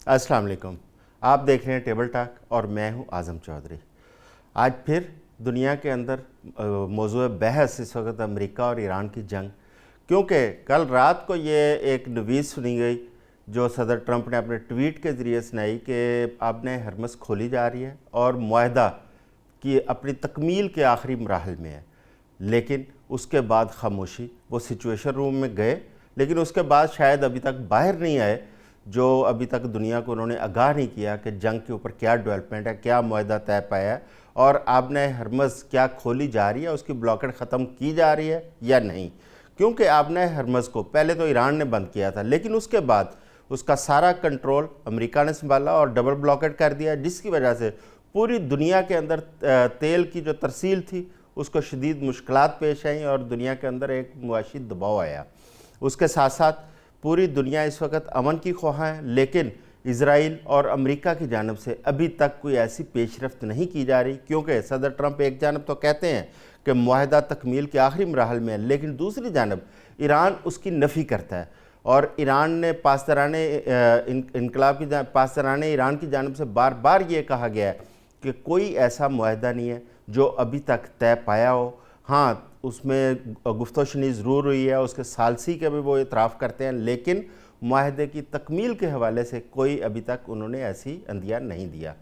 अस्सलाम वालेकुम। आप देख रहे हैं टेबल टॉक और मैं हूं आज़म चौधरी। आज फिर दुनिया के अंदर मौजूद बहस इस वक्त अमेरिका और ईरान की जंग, क्योंकि कल रात को ये एक नवीज़ सुनी गई जो सदर ट्रंप ने अपने ट्वीट के ज़रिए सुनाई कि आपने हरमस खोली जा रही है और मुआहदा की अपनी तकमील के आखिरी मराहल में है। लेकिन उसके बाद खामोशी, वो सिचुएशन रूम में गए लेकिन उसके बाद शायद अभी तक बाहर नहीं आए, जो अभी तक दुनिया को उन्होंने आगाह नहीं किया कि जंग के ऊपर क्या डेवलपमेंट है, क्या मुआहदा तय पाया है और आपने हरमज़ क्या खोली जा रही है, उसकी ब्लॉकेट ख़त्म की जा रही है या नहीं। क्योंकि आपने हरमज़ को पहले तो ईरान ने बंद किया था, लेकिन उसके बाद उसका सारा कंट्रोल अमेरिका ने संभाला और डबल ब्लॉकेट कर दिया, जिसकी वजह से पूरी दुनिया के अंदर तेल की जो तरसील थी उसको शदीद मुश्किलात पेश आई और दुनिया के अंदर एक मुआशी दबाव आया। उसके साथ साथ पूरी दुनिया इस वक्त अमन की ख्वाह है, लेकिन इज़राइल और अमेरिका की जानब से अभी तक कोई ऐसी पेशरफ्त नहीं की जा रही, क्योंकि सदर ट्रंप एक जानब तो कहते हैं कि मुआहदा तकमील के आखिरी मराहल में है, लेकिन दूसरी जानब ईरान उसकी नफ़ी करता है और ईरान ने पासदाराने इनकलाब की पासदाराने ईरान की जानब से बार बार ये कहा गया है कि कोई ऐसा मुआहदा नहीं है जो अभी तक तय पाया हो। हाँ, उसमें गुफ्तगू ज़रूर हुई है, उसके सालसी के भी वो इतराफ़ करते हैं, लेकिन मुआहदे की तकमील के हवाले से कोई अभी तक उन्होंने ऐसी अंदिया नहीं दिया।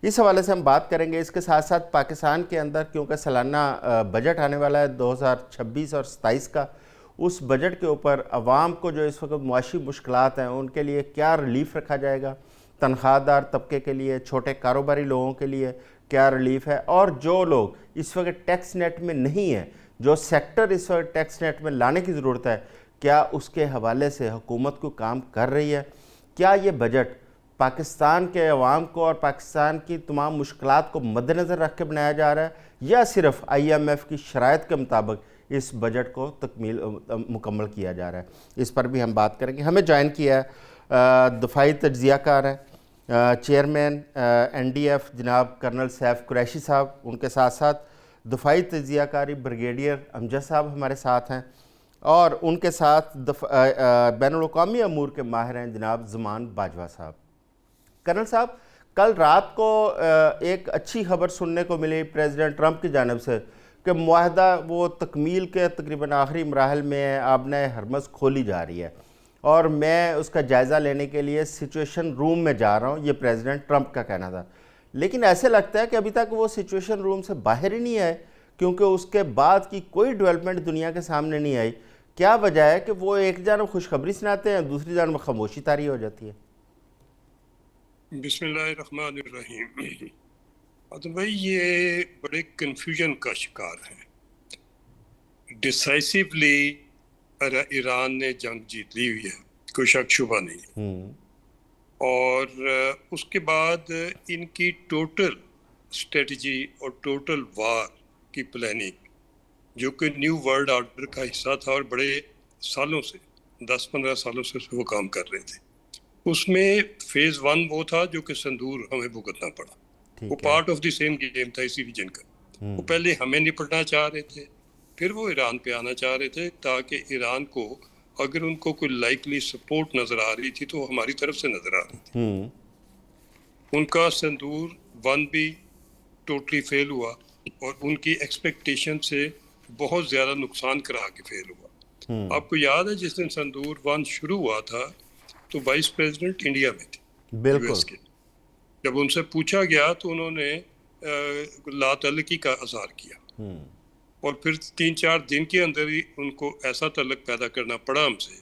इस हवाले से हम बात करेंगे। इसके साथ साथ पाकिस्तान के अंदर क्योंकि सालाना बजट आने वाला है 2026 और 27 का, उस बजट के ऊपर अवाम को जो इस वक्त मुआशी मुश्किलात हैं उनके लिए क्या रिलीफ़ रखा जाएगा, तनख्वाहदार तबके के लिए, छोटे कारोबारी लोगों के लिए क्या रिलीफ़ है, और जो लोग इस वक्त टैक्स नेट में नहीं हैं, जो सेक्टर इस वक्त टैक्स नेट में लाने की ज़रूरत है, क्या उसके हवाले से हुकूमत को काम कर रही है। क्या ये बजट पाकिस्तान के अवाम को और पाकिस्तान की तमाम मुश्किलात को मद्देनज़र रख के बनाया जा रहा है, या सिर्फ IMF की शराइत के मुताबिक इस बजट को मुकम्मल किया जा रहा है। इस पर भी हम बात करेंगे। हमें ज्वाइन किया है दफाई तज्ज़ियाकार है, चेयरमैन NDF जनाब कर्नल सैफ कुरैशी साहब, उनके साथ साथ दफाई तज्ज़ियाकारी ब्रिगेडियर अमजद साहब हमारे साथ हैं, और उनके साथ बैनुल-अक़वामी अमूर के माहिर हैं जनाब ज़मान बाजवा साहब। कर्नल साहब, कल रात को एक अच्छी खबर सुनने को मिली प्रेसिडेंट ट्रंप की जानिब से कि मुआहदा वो तकमील के तकरीबन आखिरी मराहल में आपने हरमज़ खोली जा रही है और मैं उसका जायज़ा लेने के लिए सिचुएशन रूम में जा रहा हूँ, ये प्रेसिडेंट ट्रंप का कहना था। लेकिन ऐसे लगता है कि अभी तक वो सिचुएशन रूम से बाहर ही नहीं आए, क्योंकि उसके बाद की कोई डेवलपमेंट दुनिया के सामने नहीं आई। क्या वजह है कि वो एक जानब खुशखबरी सुनाते हैं, दूसरी जानब खामोशी तारी हो जाती है? बिस्मिल्लाहिर्रहमानिर्रहीम। तो भाई ये बड़े कन्फ्यूजन का शिकार है। डिसाइसिवली ईरान ने जंग जीत ली हुई है, कोई शक शुबा नहीं है। और उसके बाद इनकी टोटल स्ट्रेटजी और टोटल वार की प्लानिंग, जो कि न्यू वर्ल्ड ऑर्डर का हिस्सा था और बड़े सालों से 10-15 सालों से वो काम कर रहे थे, उसमें फेज 1 वो था जो कि संदूर हमें भुगतना पड़ा। वो part of the same game था इसी रीजन का। वो पहले हमें निपटना चाह रहे थे, फिर वो ईरान पे आना चाह रहे थे, ताकि ईरान को अगर उनको कोई लाइकली सपोर्ट नजर आ रही थी तो हमारी तरफ से नजर आ रही थी। उनका संदूर 1 भी टोटली फेल हुआ और उनकी एक्सपेक्टेशन से बहुत ज्यादा नुकसान करा के फेल हुआ। आपको याद है जिस दिन संदूर 1 शुरू हुआ था तो वाइस प्रेसिडेंट इंडिया में थे, यूएस के। जब उनसे पूछा गया तो उन्होंने लातल्लकी का इज़हार किया और फिर 3-4 दिन के अंदर ही उनको ऐसा तल्लक पैदा करना पड़ा हमसे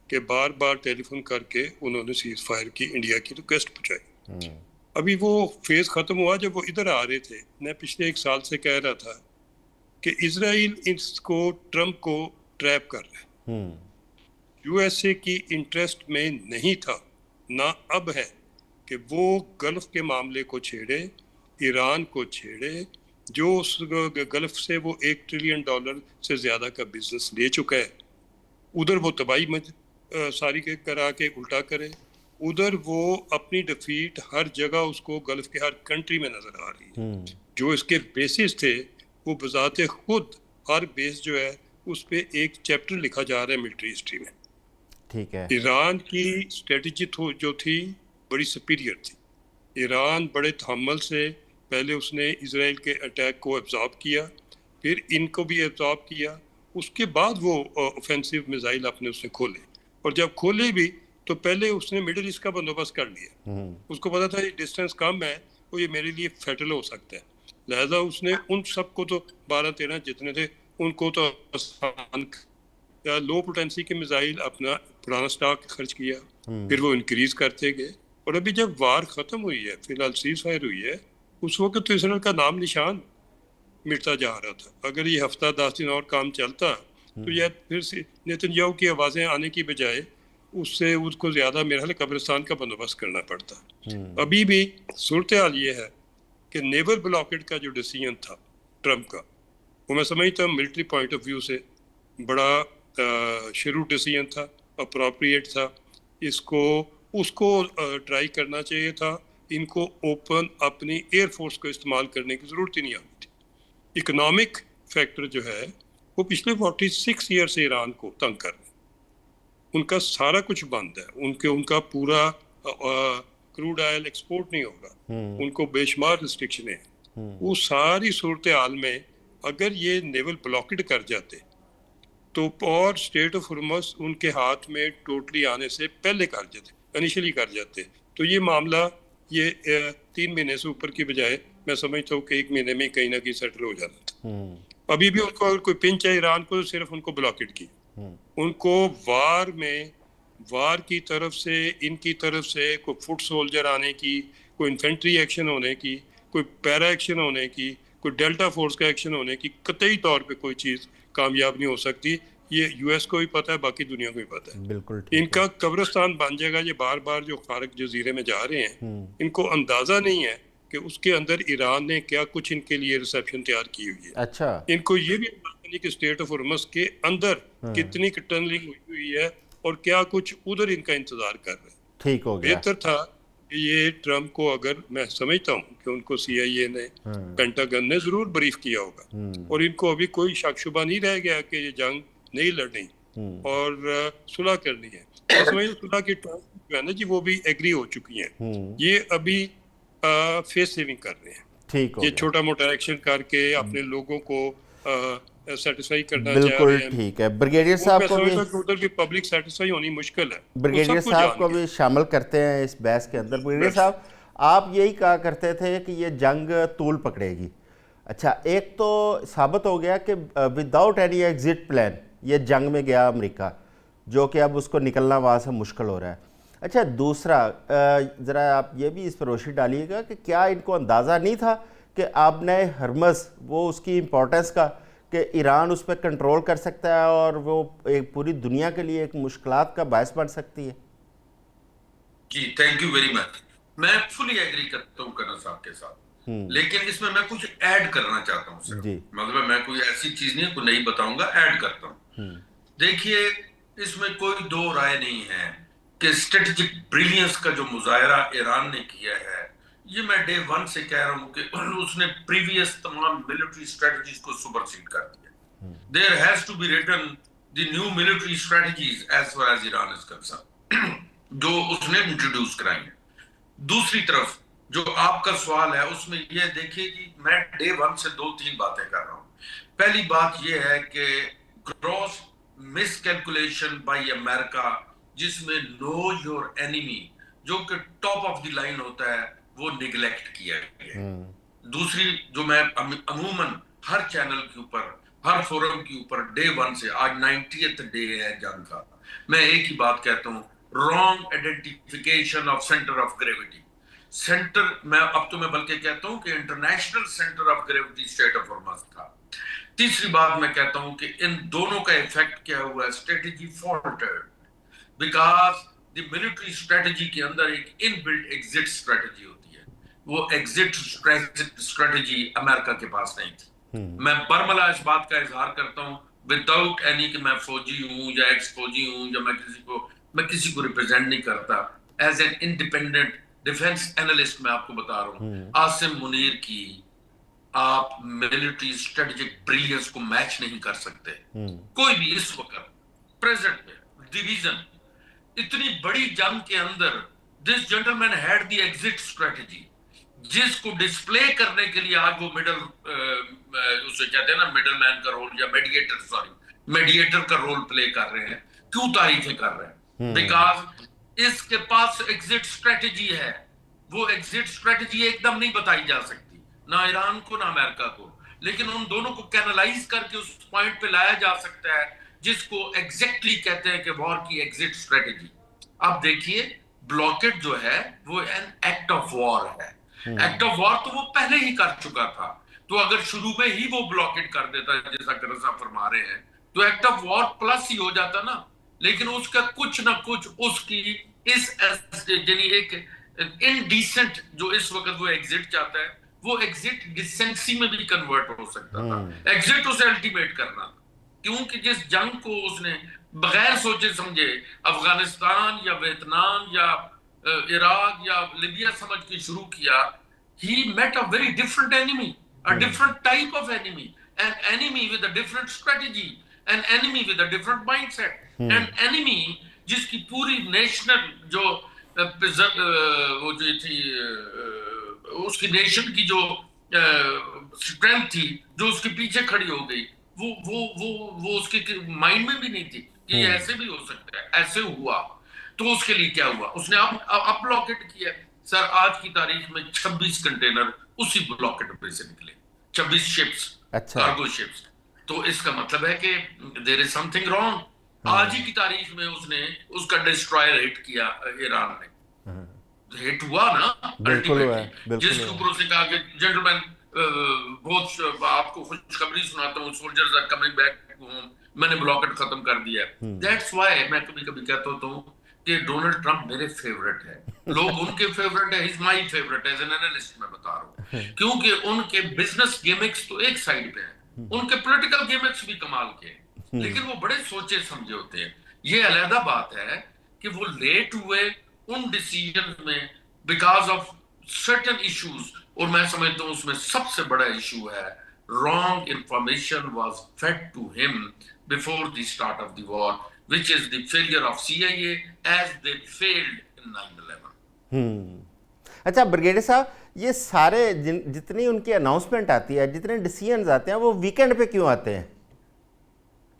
कि बार बार टेलीफोन करके उन्होंने सीज फायर की इंडिया की रिक्वेस्ट पहुंचाई। अभी वो फेज खत्म हुआ जब वो इधर आ रहे थे। मैं पिछले 1 साल से कह रहा था कि इजराइल इसको ट्रंप को ट्रैप कर रहा है। USA की इंटरेस्ट में नहीं था, ना अब है कि वो गल्फ के मामले को छेड़े, ईरान को छेड़े, जो उस गल्फ से वो $1 ट्रिलियन से ज्यादा का बिजनेस ले चुका है। उधर वो तबाही सारी के करा के उल्टा करे, उधर वो अपनी डिफीट हर जगह उसको गल्फ के हर कंट्री में नजर आ रही है। जो इसके बेसिस थे वो बजाते खुद हर बेस जो है उस पे एक चैप्टर लिखा जा रहा है मिलिट्री हिस्ट्री में। ठीक है। ईरान की स्ट्रेटजी जो थी بڑی سپیریئر تھی. ایران بڑے تحمل سے پہلے اس نے اسرائیل کے اٹیک کو ایبزارب کیا, پھر ان کو بھی ایبزارب کیا, اس کے بعد وہ اوفینسو میزائل اپنے اس نے کھولے, اور جب کھولے بھی تو پہلے اس نے مڈل ایسٹ کا بندوبست کر لیا. اس کو پتا تھا یہ ڈسٹینس کم ہے تو یہ میرے لیے فیٹل ہو سکتا ہے, لہذا اس نے ان سب کو تو 12-13 جتنے تھے ان کو تو آسان یا لو پوٹینسی کے میزائل اپنا پرانا سٹاک خرچ کیا, پھر وہ انکریز کرتے گئے, اور ابھی جب وار ختم ہوئی ہے, فی الحال سیز فائر ہوئی ہے, اس وقت تو اسرائیل کا نام نشان مٹتا جا رہا تھا. اگر یہ ہفتہ 10 دن اور کام چلتا تو یہ پھر سے نیتن یاہو کی آوازیں آنے کی بجائے اس سے اس کو زیادہ میرا خیال قبرستان کا بندوبست کرنا پڑتا. ابھی بھی صورتحال یہ ہے کہ نیول بلاکیڈ کا جو ڈیسیژن تھا ٹرمپ کا, وہ میں سمجھتا ہوں ملٹری پوائنٹ آف ویو سے بڑا شروع ڈیسیژن تھا, اپروپریٹ تھا. اس کو ٹرائی کرنا چاہیے تھا. ان کو اوپن اپنی ایئر فورس کو استعمال کرنے کی ضرورت ہی نہیں آتی تھی. اکنامک فیکٹر جو ہے وہ پچھلے 46 ایئر سے ایران کو تنگ کر رہے ہیں. ان کا سارا کچھ بند ہے, ان کا پورا کروڈ آئل ایکسپورٹ نہیں ہوگا, ان کو بے شمار ریسٹرکشنیں ہیں. وہ ساری صورتحال میں اگر یہ نیول بلاکڈ کر جاتے تو اور اسٹیٹ آف ہرمز ان کے ہاتھ میں ٹوٹلی آنے سے پہلے کر جاتے, انیشلی کر جاتے, تو یہ معاملہ یہ 3 مہینے سے اوپر کی بجائے میں سمجھتا ہوں کہ 1 مہینے میں کہیں نہ کہیں سیٹل ہو جانا تھا. ابھی بھی ان کو اگر کوئی پنچ ہے ایران کو, صرف ان کو بلاکڈ کی, ان کو وار کی طرف سے, ان کی طرف سے کوئی فٹ سولجر آنے کی, کوئی انفینٹری ایکشن ہونے کی, کوئی پیرا ایکشن ہونے کی, کوئی ڈیلٹا فورس کا ایکشن ہونے کی قطعی طور پہ کوئی چیز کامیاب نہیں ہو سکتی. یہ یو ایس کو بھی پتہ ہے, باقی دنیا کو بھی پتہ ہے. بالکل ان کا قبرستان بن جائے گا. یہ بار بار جو خارق جزیرے میں جا رہے ہیں, ان کو اندازہ نہیں ہے کہ اس کے اندر ایران نے کیا کچھ ان کے لیے ریسیپشن تیار کی ہوئی ہے. اچھا, ان کو یہ بھی اندازہ نہیں کہ اسٹیٹ آف ہرمز کے اندر کتنی ٹنلنگ ہوئی ہے اور کیا کچھ ادھر ان کا انتظار کر رہے ہیں. ٹھیک ہو گیا. بہتر تھا کہ یہ ٹرمپ کو, اگر میں سمجھتا ہوں کہ ان کو سی آئی اے نے, پینٹاگن نے ضرور بریف کیا ہوگا, اور ان کو ابھی کوئی شک شبہ نہیں رہ گیا کہ یہ جنگ نہیں لڑنی اور صلح کرنی ہے. میں سمجھتا صلح کی جو ہے نا جی, وہ بھی ایگری ہو چکی ہیں. یہ ابھی فیس سیونگ کر رہے ہیں. ٹھیک ہو یہ گیا. چھوٹا موٹا ایکشن کر کے اپنے لوگوں کو سیٹسفائی کرنا چاہ بالکل رہے ہیں. ٹھیک ہے. بریگیڈیئر وہ صاحب میں کو بھی, سمجھتا ہوں کہ ادھر بھی پبلک سیٹسفائی ہونی مشکل ہے. وہ بریگیڈیئر سب کو صاحب جان کو گیا. بھی شامل کرتے ہیں اس بحث کے اندر. بریگیڈیئر صاحب, آپ یہی کہا کرتے تھے کہ یہ جنگ طول پکڑے گی. اچھا, ایک تو ثابت ہو گیا کہ وداؤٹ اینی ایگزٹ پلان یہ جنگ میں گیا امریکہ, جو کہ اب اس کو نکلنا وہاں سے مشکل ہو رہا ہے. اچھا, دوسرا ذرا آپ یہ بھی اس پر روشنی ڈالیے گا کہ کیا ان کو اندازہ نہیں تھا کہ آبنہ ہرمز, وہ اس کی امپورٹنس کا, کہ ایران اس پہ کنٹرول کر سکتا ہے اور وہ ایک پوری دنیا کے لیے ایک مشکلات کا باعث بن سکتی ہے؟ جی تھینک یو ویری مچ. میں فلی ایگری کرتا ہوں کرن صاحب کے ساتھ, لیکن اس میں کچھ ایڈ کرنا چاہتا ہوں صرف. مطلب میں کوئی ایسی چیز نہیں کوئی نہیں بتاؤں گا, ایڈ کرتا ہوں. دیکھیے, اس میں کوئی دو رائے نہیں ہے کہ اسٹریٹجک بریلینس کا جو مظاہرہ ایران نے کیا ہے, یہ میں ڈے 1 سے کہہ رہا ہوں کہ اس نے پریویس تمام ملٹری اسٹریٹجیز کو سپرسیڈ کر دیا. There has to be written the new military strategies as far as Iran is concerned, جو اس نے انٹروڈیوس کرائی ہیں. دوسری طرف جو آپ کا سوال ہے اس میں یہ دیکھیے کہ میں ڈے 1 سے 2-3 باتیں کر رہا ہوں. پہلی بات یہ ہے کہ گراس مس کیلکولیشن بائی امریکہ, جس میں نو یور اینیمی جو کہ ٹاپ آف دی لائن ہوتا ہے, وہ نگلیکٹ کیا گیا ہے. دوسری جو میں عموماً ہر چینل کے اوپر, ہر فورم کے اوپر ڈے 1 سے, آج 90th ڈے ہے جنگ کا, میں ایک ہی بات کہتا ہوں, wrong identification of centre of gravity. Centre میں اب تو میں بلکہ کہتا ہوں کہ international centre of gravity state of Hormuz تھا. تیسری بات میں کہتا ہوں کہ ان دونوں کا ایفیکٹ کیا ہوا ہے, strategy faltered, because the military strategy کے اندر ایک ان بلٹ ایگزٹ اسٹریٹجی ہوتی ہے. وہ ایگزٹ اسٹریٹجی امریکہ کے پاس نہیں تھی. میں برملا اس بات کا اظہار کرتا ہوں وداؤٹ اینی کہ میں فوجی ہوں یا ایکس فوجی ہوں, یا میں کسی کو ریپرزینٹ نہیں کرتا. As an independent defence analyst میں آپ کو بتا رہا ہوں, عاصم منیر کی آپ ملٹری اسٹریٹجک بریلینس کو میچ نہیں کر سکتے. کوئی بھی اس وقت پریزنٹ میں ڈویژن اتنی بڑی جنگ کے اندر this gentleman had the exit strategy, जिसको डिस्प्ले करने के लिए आज वो उसे कहते हैं ना मिडल मैन का रोल या मेडिएटर का रोल प्ले कर रहे हैं। क्यों तारीफें कर रहे हैं? बिकॉज इसके पास एग्जिट स्ट्रेटजी है। वो एग्जिट स्ट्रेटजी एकदम नहीं बताई जा सकती, ना ईरान को ना अमेरिका को, लेकिन उन दोनों को कैनलाइज करके उस पॉइंट पे लाया जा सकता है जिसको एग्जैक्टली कहते हैं कि वॉर की एग्जिट स्ट्रेटजी। अब देखिए ब्लॉकेट जो है वो एन एक्ट ऑफ वॉर है। एक्ट ऑफ वॉर तो वो पहले ही कर चुका था, तो अगर शुरू में ही वो ब्लॉकेट कर देता है जैसा करसा फरमा रहे हैं तो एक्ट ऑफ वॉर प्लस ही हो जाता ना। लेकिन उसका कुछ ना कुछ उसकी इस यानी एक इनडिसेंट जो इस वक्त वो एग्जिट चाहता है, वो एग्जिट डिसेंसी में भी कन्वर्ट हो सकता था। एग्जिट उसे अल्टीमेट करना, क्योंकि जिस जंग को उसने बगैर सोचे समझे अफगानिस्तान या वियतनाम या इराक या लिबिया समझ के शुरू किया, he met a very different enemy, a different type of enemy, an enemy with a different strategy, an enemy with a different mindset, an enemy जिसकी पूरी नेशनल जो वो जो थी उसकी नेशन की जो स्ट्रेंथ थी जो उसके पीछे खड़ी हो गई, वो उसके माइंड में भी नहीं थी कि ये ऐसे भी हो सकता है। ऐसे हुआ तो उसके लिए क्या हुआ, उसने अब ब्लॉकेट किया। सर आज की तारीख में 26 कंटेनर उसी ब्लॉकेट पे से निकले, 26 शिप्स, कार्गो शिप्स। तो इसका मतलब है कि देयर इज समथिंग रॉन्ग। आज ही की तारीख में उसने उसका डिस्ट्रॉयर हिट किया, ईरान ने हिट हुआ ना अल्टीमेटली, जिसके ऊपर उसने कहा कि जेंटलमैन बहुत आपको खुशखबरी सुनाता हूँ, soldiers are coming back home, मैंने ब्लॉकेट खत्म कर दिया। दैट्स व्हाई मैं कभी कभी कहता हूँ कि डोनाल्ड ट्रंप मेरे फेवरेट है, लोग उनके फेवरेट है, he is my favourite as an analyst मैं बता रहा हूँ, क्योंकि उनके बिजनेस गिमिक्स तो एक साइड पे है, उनके पॉलिटिकल गिमिक्स भी कमाल के, लेकिन वो बड़े सोचे समझे होते हैं। ये अलग बात है कि वो लेट हुए उन डिसीजन में बिकॉज ऑफ सर्टेन इश्यूज, और मैं समझता हूँ उसमें सबसे बड़ा इशू है wrong information was fed to him before the start of the war, which is the failure of CIA as they failed in 9/11. अच्छा ब्रिगेडियर साहब, ये सारे जितनी उनकी अनाउंसमेंट आती है, जितने डिसीजंस आते हैं, वो वीकेंड पे क्यों आते हैं?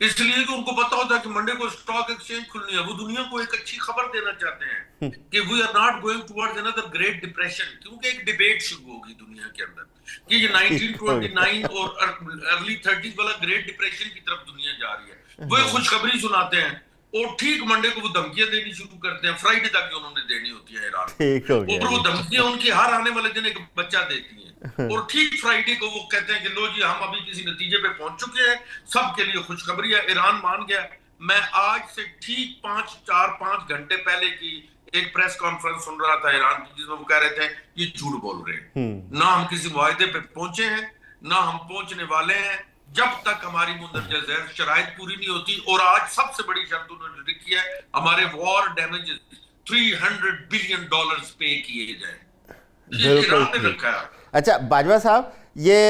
इसलिए कि उनको पता होता है कि मंडे को स्टॉक एक्सचेंज खुलनी है। वो दुनिया को एक अच्छी खबर देना चाहते हैं कि we are not going towards another great depression, क्योंकि एक डिबेट शुरू होगी दुनिया के अंदर कि ये 1929 और अर्ली 30s वाला ग्रेट डिप्रेशन की तरफ दुनिया जा रही है। वो खुशखबरी सुनाते हैं और ठीक मंडे को वो धमकियां देनी शुरू करते हैं, फ्राइडे तक जो उन्होंने देनी होती है ईरान, और वो धमकियां उनकी हर आने वाले दिन एक बच्चा देती हैं, और ठीक फ्राइडे को वो कहते हैं कि लो जी हम अभी किसी नतीजे पे पहुंच चुके हैं, सबके लिए खुशखबरी है, ईरान मान गया। मैं आज से ठीक 4-5 घंटे पहले की एक प्रेस कॉन्फ्रेंस सुन रहा था ईरान की, जिसमें वो कह रहे थे ये झूठ बोल रहे हैं, ना हम किसी मुआहदे पे पहुंचे हैं, ना हम पहुंचने वाले हैं, जब तक हमारी मुंदरजा शराइत पूरी नहीं होती। और आज सबसे बड़ी शर्त उन्होंने लिखी है, हमारे वॉर डैमेजेस $300 बिलियन पे किए जाए। अच्छा बाजवा साहब, ये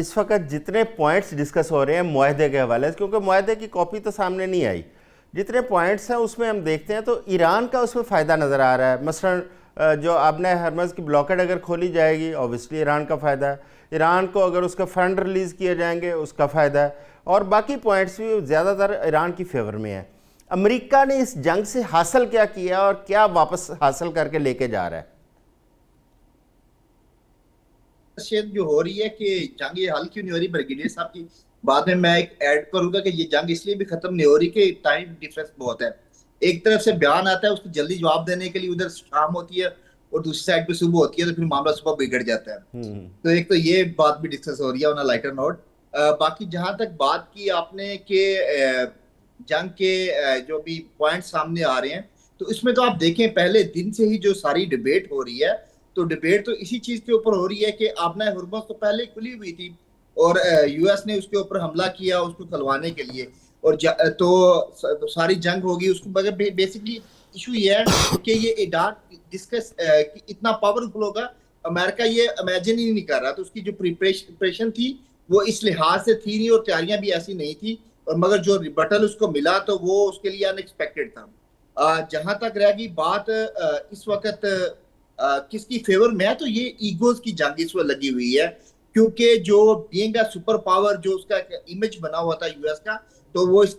इस वक्त जितने पॉइंट्स डिस्कस हो रहे हैं मुआहदे के हवाले से, क्योंकि मुआहदे की कॉपी तो सामने नहीं आई, जितने पॉइंट्स हैं उसमें हम देखते हैं तो ईरान का उसमें फ़ायदा नज़र आ रहा है। मसलन जो आपने हरमज़ की ब्लॉकेट अगर खोली जाएगी, ऑब्वियसली ईरान का फ़ायदा है, ईरान को अगर उसका फ़ंड रिलीज़ किए जाएंगे उसका फ़ायदा है, और बाकी पॉइंट्स भी ज़्यादातर ईरान की फेवर में है। अमेरिका ने इस जंग से हासिल क्या किया और क्या वापस हासिल करके लेके जा रहा है? जो हो रही है कि जंग ये हल क्यों नहीं हो रही, ब्रिगेडियर साहब की बाद में मैं एक ऐड करूंगा कि ये जंग इसलिए भी खत्म नहीं हो रही कि टाइम डिफरेंस बहुत है। एक तरफ से बयान आता है, उसको जल्दी जवाब देने के लिए उधर शाम होती है और दूसरी साइड पे सुबह होती है, तो फिर मामला सुबह बिगड़ जाता है। तो एक तो ये बात भी डिस्कस हो रही है ऑन अ लाइटर नोट। बाकी जहां तक बात की आपने कि जंग के जो भी पॉइंट सामने आ रहे हैं, तो इसमें तो आप देखें पहले दिन से ही जो सारी डिबेट हो रही है, तो डिबेट तो इसी चीज के ऊपर हो रही है कि आपने हुर्मुज़ तो पहले खुली हुई थी और यूएस ने उसके ऊपर हमला किया उसको खुलवाने के लिए, और तो सारी जंग होगी उसको। मगर बेसिकली इशू ये है कि ये ईरान डिस्कस इतना पावरफुल होगा, अमेरिका ये इमेजिन ही नहीं कर रहा। तो उसकी जो प्रिपरेशन थी वो इस लिहाज से थी नहीं और तैयारियां भी ऐसी नहीं थी, और मगर जो रिबटल उसको मिला तो वो उसके लिए अनएक्सपेक्टेड था। جہاں تک رہ گئی بات اس وقت کس کی فیور میں، تو یہ ایگوز کی جنگ اس وقت لگی ہوئی ہے، کیونکہ جو بینگ اے سپر پاور جو اس کا امیج بنا ہوا تھا یو ایس کا، تو وہ اس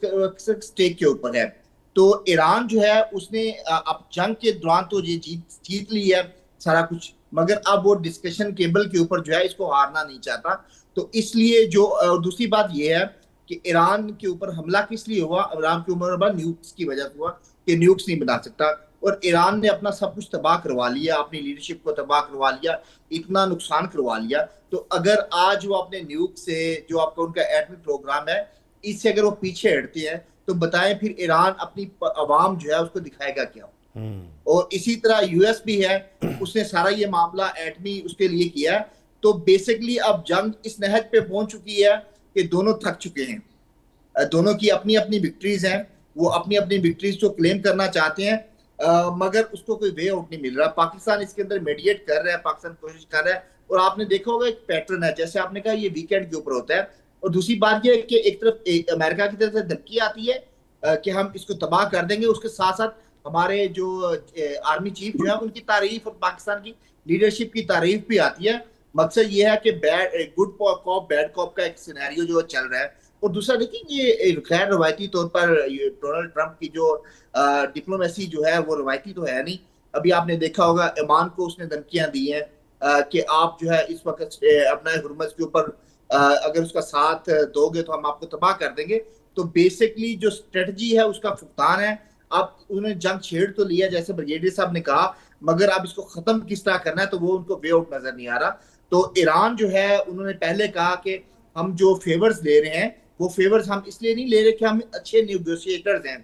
سٹیک کے اوپر ہے. تو ایران جو ہے اس نے اب جنگ کے دوران تو یہ جیت لی ہے سارا کچھ، مگر اب وہ ڈسکشن ٹیبل کے اوپر جو ہے اس کو ہارنا نہیں چاہتا. تو اس لیے جو دوسری بات یہ ہے کہ ایران کے اوپر حملہ کس لیے ہوا، ایران کے اوپر نیوکس کی وجہ سے ہوا کہ نیوکس نہیں بنا سکتا، اور ایران نے اپنا سب کچھ تباہ کروا لیا، اپنی لیڈرشپ کو تباہ کروا لیا، اتنا نقصان کروا لیا. تو اگر آج وہ اپنے نیوک سے جو آپ کا ان کا ایٹمی پروگرام ہے اس سے اگر وہ پیچھے ہٹتے ہیں تو بتائیں پھر ایران اپنی عوام جو ہے اس کو دکھائے گا کیا. اور اسی طرح یو ایس بھی ہے، اس نے سارا یہ معاملہ ایٹمی اس کے لیے کیا. تو بیسکلی اب جنگ اس نہج پہ پہنچ چکی ہے کہ دونوں تھک چکے ہیں، دونوں کی اپنی اپنی وکٹریز ہیں، وہ اپنی اپنی وکٹریز کو کلیم کرنا چاہتے ہیں، مگر اس کو کوئی وے آؤٹ نہیں مل رہا. پاکستان اس کے اندر میڈیٹ کر رہا ہے، پاکستان کوشش کر رہا ہے، اور آپ نے دیکھا ہوگا ایک پیٹرن ہے، جیسے آپ نے کہا یہ ویکینڈ کے اوپر ہوتا ہے. اور دوسری بات یہ ہے کہ ایک طرف امریکہ کی طرف سے دھمکی آتی ہے کہ ہم اس کو تباہ کر دیں گے، اس کے ساتھ ساتھ ہمارے جو آرمی چیف جو ہے ان کی تعریف اور پاکستان کی لیڈرشپ کی تعریف بھی آتی ہے. مقصد یہ ہے کہ گڈ کاپ بیڈ کاپ کا ایک سینیریو جو چل رہا ہے. اور دوسرا دیکھیں یہ خیر روایتی طور پر ڈونلڈ ٹرمپ کی جو ڈپلومیسی جو ہے وہ روایتی تو ہے نہیں. ابھی آپ نے دیکھا ہوگا ایمان کو اس نے دھمکیاں دی ہیں کہ آپ جو ہے اس وقت اپنا ہرمز کے اوپر اگر اس کا ساتھ دو گے تو ہم آپ کو تباہ کر دیں گے. تو بیسکلی جو اسٹریٹجی ہے اس کا فقدان ہے. اب انہوں نے جنگ چھیڑ تو لیا جیسے بریگیڈیئر صاحب نے کہا، مگر اب اس کو ختم کس طرح کرنا ہے تو وہ ان کو وے آؤٹ نظر نہیں آ رہا. تو ایران جو ہے انہوں نے پہلے کہا کہ ہم جو فیورز لے رہے ہیں وہ فیورز ہم اس لیے نہیں لے رہے کہ ہم اچھے نیگوشیٹرز ہیں،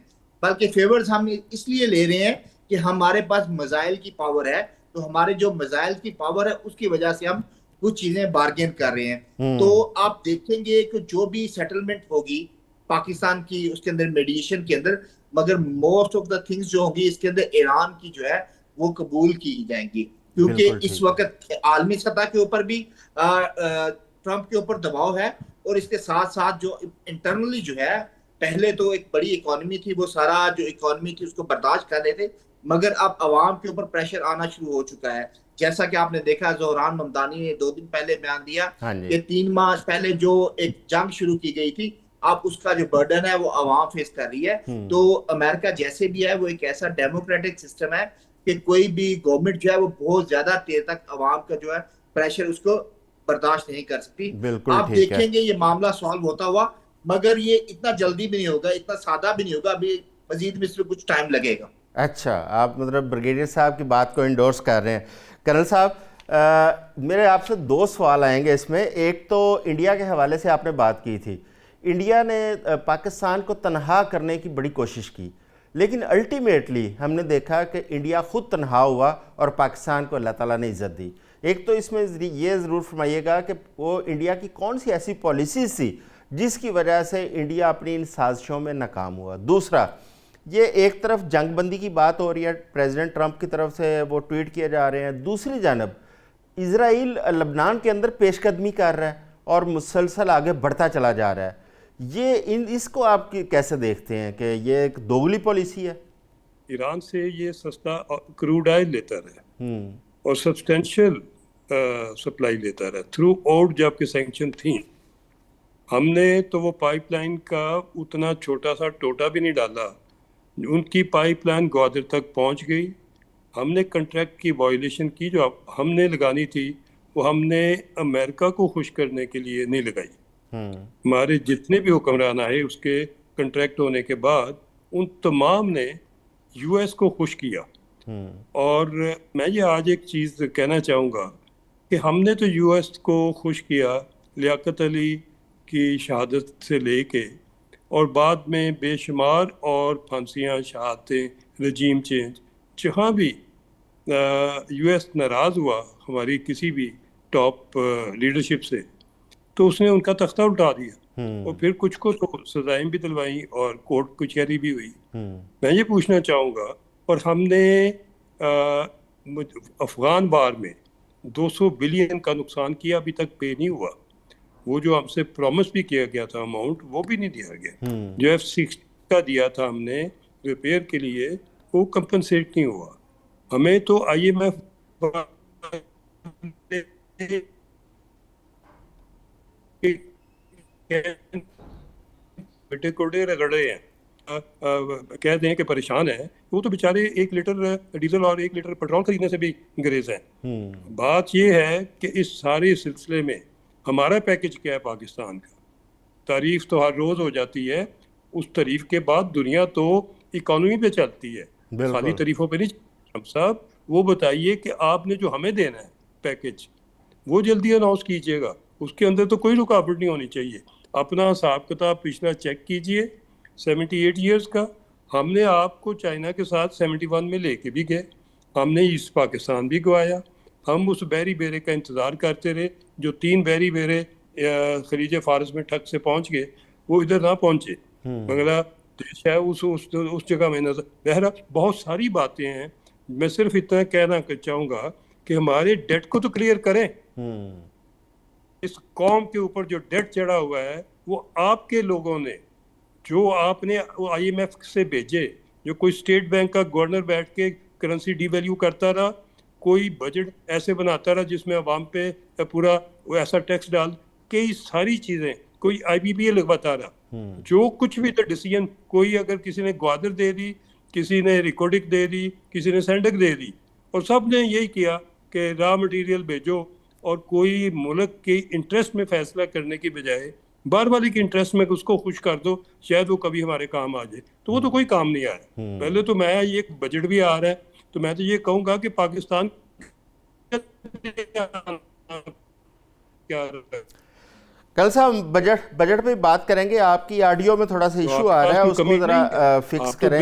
بلکہ فیورز ہم اس لیے لے رہے ہیں کہ ہمارے پاس میزائل کی پاور ہے. تو ہمارے جو میزائل کی پاور ہے اس کی وجہ سے ہم کچھ چیزیں بارگین کر رہے ہیں. تو آپ دیکھیں گے کہ جو بھی سیٹلمنٹ ہوگی پاکستان کی اس کے اندر میڈیشن کے اندر، مگر موسٹ آف دا تھنگز جو ہوں گی اس کے اندر ایران کی جو ہے وہ قبول کی جائیں گی، کیونکہ اس وقت عالمی سطح کے اوپر بھی ٹرمپ کے اوپر دباؤ ہے، اور اس کے ساتھ ساتھ جو انٹرنلی جو ہے پہلے تو ایک بڑی اکانومی تھی، وہ سارا جو اکانومی تھی اس کو برداشت کر رہے تھے، مگر اب عوام کے اوپر پریشر آنا شروع ہو چکا ہے. جیسا کہ آپ نے دیکھا زہران ممدانی نے 2 دن پہلے بیان دیا کہ 3 ماہ پہلے جو ایک جنگ شروع کی گئی تھی اب اس کا جو برڈن ہے وہ عوام فیس کر رہی ہے. تو امریکہ جیسے بھی ہے وہ ایک ایسا ڈیموکریٹک سسٹم ہے کہ کوئی بھی گورنمنٹ جو ہے وہ بہت زیادہ دیر تک عوام کا جو ہے پریشر اس کو برداشت نہیں کر سکتی. آپ دیکھیں گے یہ معاملہ سالو ہوتا ہوا، مگر یہ اتنا جلدی بھی نہیں ہوگا، اتنا سادہ بھی نہیں ہوگا، ابھی مزید بھی اس میں کچھ ٹائم لگے گا. اچھا، آپ مطلب بریگیڈیئر صاحب کی بات کو انڈورس کر رہے ہیں. کرنل صاحب میرے آپ سے 2 سوال آئیں گے اس میں. ایک تو انڈیا کے حوالے سے آپ نے بات کی تھی، انڈیا نے پاکستان کو تنہا کرنے کی بڑی کوشش کی، لیکن الٹیمیٹلی ہم نے دیکھا کہ انڈیا خود تنہا ہوا اور پاکستان کو اللہ تعالیٰ نے عزت دی. ایک تو اس میں یہ ضرور فرمائیے گا کہ وہ انڈیا کی کون سی ایسی پالیسیز تھی جس کی وجہ سے انڈیا اپنی ان سازشوں میں ناکام ہوا. دوسرا، یہ ایک طرف جنگ بندی کی بات ہو رہی ہے، پریزیڈنٹ ٹرمپ کی طرف سے وہ ٹویٹ کیے جا رہے ہیں، دوسری جانب اسرائیل لبنان کے اندر پیش قدمی کر رہا ہے اور مسلسل آگے بڑھتا چلا جا رہا ہے. اس کو آپ کیسے دیکھتے ہیں کہ یہ ایک دوگلی پالیسی ہے؟ ایران سے یہ سستا کروڈ آئل لیتا رہا اور سبسٹینشیل سپلائی لیتا رہا تھرو آؤٹ. جب کہ سینکشن تھیں ہم نے تو وہ پائپ لائن کا اتنا چھوٹا سا ٹوٹا بھی نہیں ڈالا، ان کی پائپ لائن گوادر تک پہنچ گئی. ہم نے کنٹریکٹ کی وائلیشن کی، جو ہم نے لگانی تھی وہ ہم نے امریکہ کو خوش کرنے کے لیے نہیں لگائی. ہمارے جتنے بھی حکمران آئے اس کے کنٹریکٹ ہونے کے بعد ان تمام نے یو ایس کو خوش کیا. اور میں یہ آج ایک چیز کہنا چاہوں گا کہ ہم نے تو یو ایس کو خوش کیا لیاقت علی کی شہادت سے لے کے، اور بعد میں بے شمار اور پھانسیاں، شہادتیں، رجیم چینج، جہاں بھی یو ایس ناراض ہوا ہماری کسی بھی ٹاپ لیڈرشپ سے تو اس نے ان کا تختہ اٹھا دیا، اور پھر کچھ کو تو سزائیں بھی دلوائیں اور کورٹ کچہری بھی ہوئی. میں یہ پوچھنا چاہوں گا، اور ہم نے افغان وار میں 200 بلین کا نقصان کیا، ابھی تک پے نہیں ہوا. وہ جو ہم سے پرومس بھی کیا گیا تھا اماؤنٹ وہ بھی نہیں دیا گیا. جو F-16 کا دیا تھا ہم نے ریپیئر کے لیے वो कंपनसेट नहीं हुआ। हमें तो IMF बेटे कोड़े रगड़े हैं, कह दें कि परेशान है, वो तो बेचारे 1 लीटर डीजल और 1 लीटर पेट्रोल खरीदने से भी गुरेज हैं। बात ये है कि इस सारे सिलसिले में हमारा पैकेज क्या है पाकिस्तान का? तारीफ तो हर रोज हो जाती है, उस तारीफ के बाद दुनिया तो इकोनॉमी पे चलती है, खाली तारीफों पे नहीं। हम साहब वो बताइए कि आपने जो हमें देना है पैकेज, वो जल्दी अनाउंस कीजिएगा, उसके अंदर तो कोई रुकावट नहीं होनी चाहिए। अपना हिसाब किताब पिछला चेक कीजिए, 78 ईयर्स का हमने आपको चाइना के साथ 71 में लेके भी गए, हमने ईस्ट पाकिस्तान भी गवाया, हम उस बहरी बेरे का इंतज़ार करते रहे, जो 3 बहरी बेरे खलीज फारस में ठग से पहुंच गए, वो इधर ना पहुंचे, बांग्लादेश है उस जगह में नजर। बहरहाल बहुत सारी बातें हैं, मैं सिर्फ इतना कहना चाहूँगा कि हमारे डेट को तो क्लियर करें। इस कौम के ऊपर जो डेट चढ़ा हुआ है वो आपके लोगों ने, जो आपने IMF से भेजे, जो कोई स्टेट बैंक का गवर्नर बैठ के करेंसी डिवैल्यू करता रहा, कोई बजट ऐसे बनाता रहा जिसमें अवाम पे पूरा वो ऐसा टैक्स डाल, कई सारी चीज़ें, कोई IBPA लगवाता रहा, जो कुछ भी था डिसीजन, कोई अगर किसी ने ग्वादर दे दी, किसी ने रिकॉर्डिक दे दी, किसी ने सेंडक दे दी, और सब ने यही किया कि रॉ मटेरियल भेजो, और कोई मुल्क के इंटरेस्ट में फैसला करने की बजाय बाहर वाले के इंटरेस्ट में उसको खुश कर दो, शायद वो कभी हमारे काम आ जाए, तो वो तो कोई काम नहीं आया। पहले तो मैं ये बजट भी आ रहा है, तो मैं तो ये कहूँगा कि पाकिस्तान कल से हम बजट पे बात करेंगे। आपकी ऑडियो में थोड़ा सा इशू आ रहा है, उसको जरा फिक्स करें।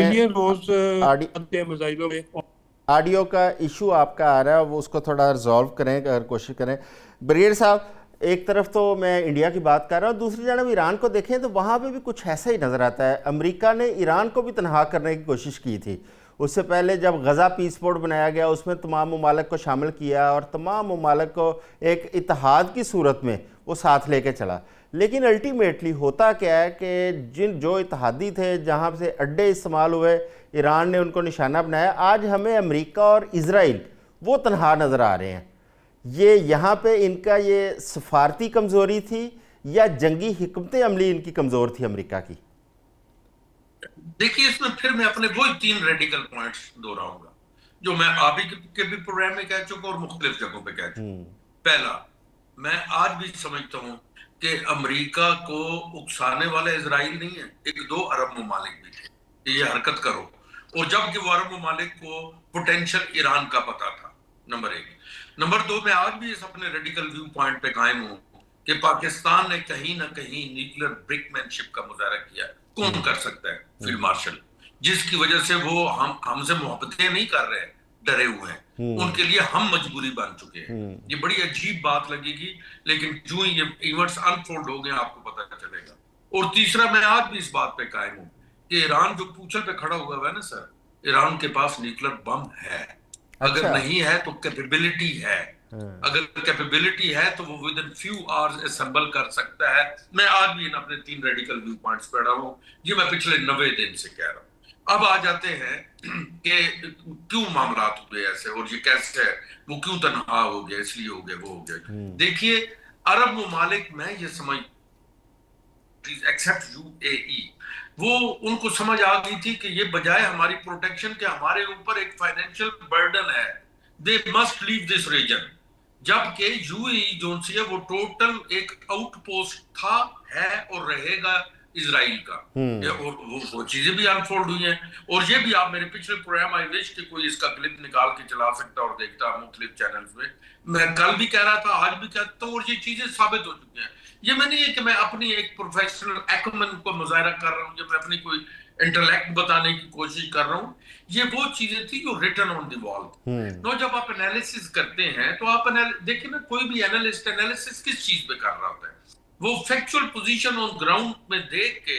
ऑडियो का इशू आपका आ रहा है, वो उसको थोड़ा रिजॉल्व करें, अगर कोशिश करें। ब्रिगेडियर साहब, एक तरफ तो मैं इंडिया की बात कर रहा हूँ, दूसरी जानब ईरान को देखें तो वहाँ पे भी कुछ ऐसा ही नज़र आता है। अमेरिका ने ईरान को भी तनहा करने की कोशिश की थी। उससे पहले जब गज़ा पीस बोर्ड बनाया गया, उसमें तमाम ममालिक को शामिल किया और तमाम ममालिक को एक इत्तेहाद की सूरत में वो साथ लेके चला। लेकिन अल्टीमेटली होता क्या है कि जो इत्तेहादी थे, जहाँ से अड्डे इस्तेमाल हुए, ईरान ने उनको निशाना बनाया। आज हमें अमेरिका और इजराइल वो तनहा नज़र आ रहे हैं। ये यहाँ पे इनका ये सफारती कमज़ोरी थी या जंगी हिकमत अमली इनकी कमज़ोर थी अमेरिका की? देखिए, इसमें फिर मैं अपने वही 3 रेडिकल पॉइंट्स दोहराऊंगा जो मैं आप ही के भी प्रोग्राम में कह चुका और मुख्तलिफ जगहों पे कह चुका। पहला, मैं आज भी समझता हूँ कि अमेरिका को उकसाने वाला इजराइल नहीं है, 1-2 अरब ममालिक भी थे ये हरकत करो, और जबकि वो अरब ममालिक को पोटेंशियल ईरान का पता था, नंबर 1। नंबर 2, मैं आज भी इस अपने रेडिकल व्यू पॉइंट पे कायम हूँ कि पाकिस्तान ने कहीं ना कहीं न्यूक्लियर ब्रिकमैनशिप का मुजाहरा किया। कौन कर सकता है? फील्ड मार्शल, जिसकी वजह से वो हमसे मोहब्बतें नहीं कर रहे हैं, डरे हुए हैं, उनके लिए हम मजबूरी बन चुके हैं। ये बड़ी अजीब बात लगेगी, लेकिन जो ये इवेंट्स अनफोल्ड हो गए आपको पता चलेगा। और तीसरा, मैं आज भी इस बात पे कायम हूँ कि ईरान जो पूछल पे खड़ा हुआ है ना सर, ईरान के पास न्यूक्लियर बम है। अगर नहीं है तो कैपेबिलिटी है, अगर कैपेबिलिटी है तो वो with in few hours assemble कर सकता है। मैं आज भी इन अपने 3 रेडिकल व्यू पॉइंट्स पे रहा हूँ, ये मैं पिछले 90 दिन से कह रहा हूँ। अब आ जाते हैं कि क्यों मामला हुए ऐसे और ये कैसे है, वो क्यों तनहा हो गया, इसलिए हो गया, वो हो गया। देखिए, अरब ममालिक में ये समझ, एक्सेप्ट UAE, वो उनको समझ आ गई थी कि ये बजाय हमारी प्रोटेक्शन के हमारे ऊपर एक फाइनेंशियल बर्डन है, they must leave this region. जबकि UAE जो है वो टोटल एक आउटपोस्ट था, है और रहेगा इजराइल का। और वो चीजें भी अनफोल्ड हुई हैं, और ये भी आप मेरे पिछले प्रोग्राम, आई विश कि कोई इसका क्लिप निकाल के चला सकता और देखता मुख्तलिफ चैनल्स में। मैं कल भी कह रहा था, आज भी कहता हूँ, और ये चीजें साबित हो चुकी हैं। ये मैं नहीं है कि मैं अपनी एक प्रोफेशनल एक्मन को मुजाहरा कर रहा हूँ, जब मैं अपनी कोई इंटेलेक्ट बताने की कोशिश कर रहा हूँ। ये वो चीजें थी जो written on the wall. No, जब आप एनालिसिस करते हैं तो आप देखिए ना, कोई भी एनालिस्ट एनालिसिस किस चीज पे कर रहा होता है? वो फैक्चुअल पोजीशन ऑन ग्राउंड में देख के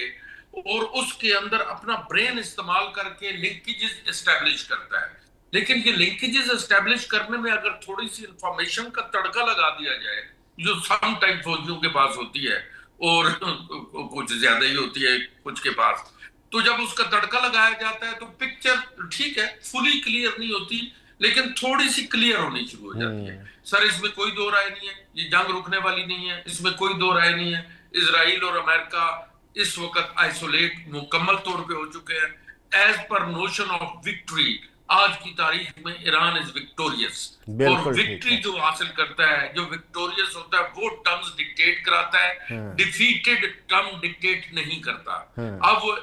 और उसके अंदर अपना ब्रेन इस्तेमाल करके लिंकेजेस एस्टेब्लिश करता है। लेकिन ये लिंकेजेस एस्टेब्लिश करने में अगर थोड़ी सी इंफॉर्मेशन का तड़का लगा दिया जाए, जो सम टाइम फौजियों के पास होती है और कुछ ज्यादा ही होती है कुछ के पास, تو جب اس کا تڑکا لگایا جاتا ہے تو پکچر ٹھیک ہے فلی کلیئر نہیں ہوتی لیکن تھوڑی سی کلیئر ہونی شروع ہو جاتی ہے. سر اس میں کوئی دو رائے نہیں ہے, یہ جنگ رکنے والی نہیں ہے, اس میں کوئی دو رائے نہیں ہے. اسرائیل اور امریکہ اس وقت آئسولیٹ مکمل طور پہ ہو چکے ہیں. As per notion of victory آج کی تاریخ میں ایران از وکٹوریس, اور بالکل ٹھیک وکٹری ہے. جو حاصل کرتا ہے, جو وکٹوریس ہوتا ہے, وہ ٹرمز ڈکٹیٹ کراتا ہے, ڈیفیٹڈ ٹرم ڈکٹیٹ نہیں کرتا. اب وہ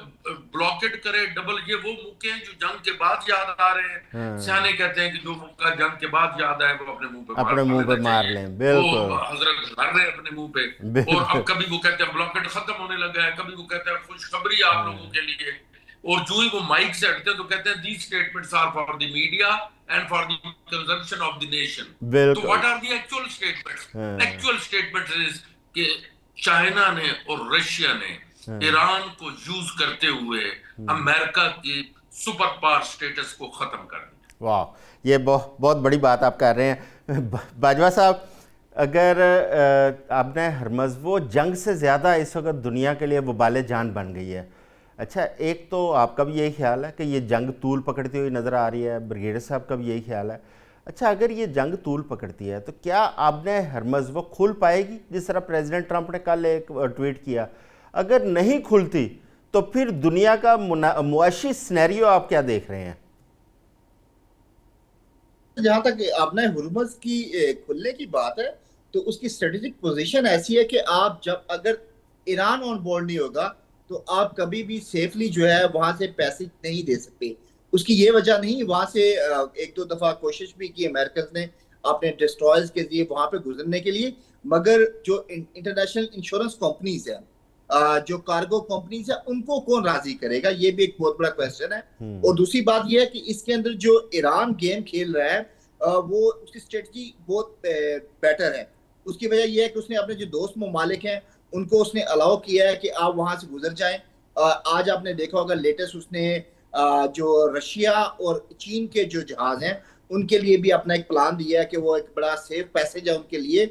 بلاکٹ کرے ڈبل, یہ وہ موقع ہیں جو جنگ کے بعد یاد آ رہے ہیں. سیانے کہتے ہیں کہ جو موقع جنگ کے بعد یاد آئے وہ اپنے منہ پہ مار لیں. وہ بالکل حضرت مار رہے اپنے منہ پہ. اور اب کبھی وہ کہتے ہیں بلاکٹ ختم ہونے لگا ہے, کبھی وہ کہتے ہیں خوشخبری آپ لوگوں کے لیے, اور جو ہی وہ مائک سے ہٹتے ہیں تو کہتے ہیں these statements are for the media and for the consumption of the nation. تو what are the actual statements? Actual statements is کہ چائنا نے اور رشیا نے ایران کو یوز کرتے ہوئے امریکہ کی سپر پاور سٹیٹس کو ختم کر دیا. واہ, یہ بہت بڑی بات آپ کر رہے ہیں باجوہ صاحب. اگر آپ نے ہرمز, وہ جنگ سے زیادہ اس وقت دنیا کے لیے وبال جان بن گئی ہے. اچھا, ایک تو آپ کا بھی یہی خیال ہے کہ یہ جنگ طول پکڑتی ہوئی نظر آ رہی ہے, بریگیڈیئر صاحب کا بھی یہی خیال ہے. اچھا, اگر یہ جنگ طول پکڑتی ہے تو کیا آپ نے ہرمز وہ کھل پائے گی جس طرح پریزیڈنٹ ٹرمپ نے کل ایک ٹویٹ کیا؟ اگر نہیں کھلتی تو پھر دنیا کا معاشی سینیریو آپ کیا دیکھ رہے ہیں؟ جہاں تک آپ نے ہرمز کی کھلنے کی بات ہے تو اس کی اسٹریٹجک پوزیشن ایسی ہے کہ آپ جب اگر ایران آن بورڈ نہیں ہوگا تو آپ کبھی بھی سیفلی جو ہے وہاں سے پیسے نہیں دے سکتے. اس کی یہ وجہ نہیں, وہاں سے ایک دو دفعہ کوشش بھی کی امریکنز نے اپنے ڈسٹرائرز کے ذریعے وہاں پہ گزرنے کے لیے, مگر جو انٹرنیشنل انشورنس کمپنیز ہیں, جو کارگو کمپنیز ہیں, ان کو کون راضی کرے گا, یہ بھی ایک بہت بڑا کویسچن ہے. اور دوسری بات یہ ہے کہ اس کے اندر جو ایران گیم کھیل رہا ہے وہ اس کی اسٹریٹجی بہت بیٹر ہے. اس کی وجہ یہ ہے کہ اس نے اپنے جو دوست ممالک ہیں ان کو اس نے الاؤ کیا ہے کہ آپ وہاں سے گزر جائیں. آج آپ نے دیکھا ہوگا لیٹسٹ اس نے جو رشیا اور چین کے جو جہاز ہیں ان کے لیے بھی اپنا ایک پلان دیا ہے کہ وہ ایک بڑا سیف پیسج ہے ان کے لیے,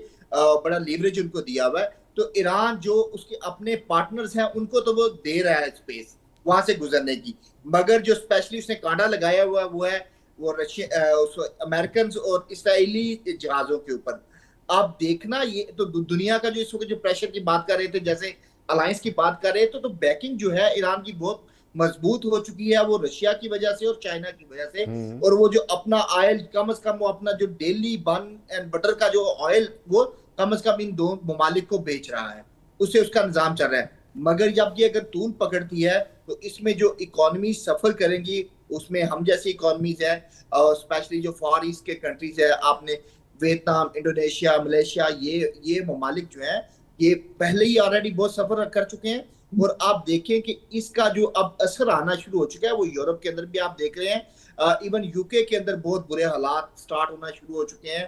بڑا لیوریج ان کو دیا ہوا ہے. تو ایران جو اس کے اپنے پارٹنرز ہیں ان کو تو وہ دے رہا ہے اسپیس وہاں سے گزرنے کی, مگر جو اسپیشلی اس نے کانٹا لگایا ہوا ہے وہ ہے وہ امریکنز اور اسرائیلی جہازوں کے اوپر. آپ دیکھنا یہ تو دنیا کا جو اس وقت جو پریشر کی بات کر رہے تھے, جیسے الائنس کی بات کر رہے تھے, تو بیکنگ جو ہے ایران کی بہت مضبوط ہو چکی ہے, وہ رشیا کی وجہ سے اور چائنا کی وجہ سے. اور وہ جو اپنا آئل کم از کم وہ اپنا جو ڈیلی بن اینڈ بٹر کا جو آئل وہ کم از کم ان دو ممالک کو بیچ رہا ہے, اس سے اس کا نظام چل رہا ہے. مگر جب یہ اگر طول پکڑتی ہے تو اس میں جو اکانومی سفر کریں گی, اس میں ہم جیسی اکانومیز ہیں, اور اسپیشلی جو فار ایسٹ کے کنٹریز ہیں, آپ نے ویتنام, انڈونیشیا, ملیشیا, یہ ممالک جو ہیں یہ پہلے ہی آلریڈی بہت سفر کر چکے ہیں. اور آپ دیکھیں کہ اس کا جو اب اثر آنا شروع ہو چکا ہے وہ یورپ کے اندر بھی آپ دیکھ رہے ہیں. ایون یو کے اندر بہت برے حالات سٹارٹ ہونا شروع ہو چکے ہیں.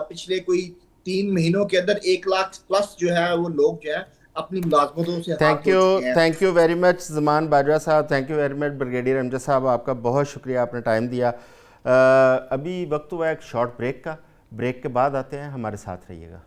پچھلے کوئی 3 مہینوں کے اندر 1 لاکھ پلس جو ہے وہ لوگ جو ہے اپنی ملازمتوں سے ہاتھ دھو چکے ہیں. تھینک یو ویری مچ زمان باجوہ صاحب, thank you very much brigadier Amjad صاحب, آپ کا بہت شکریہ, آپ نے ٹائم دیا. ابھی وقت ہوا ایک شارٹ بریک کا, بریک کے بعد آتے ہیں, ہمارے ساتھ رہیے گا.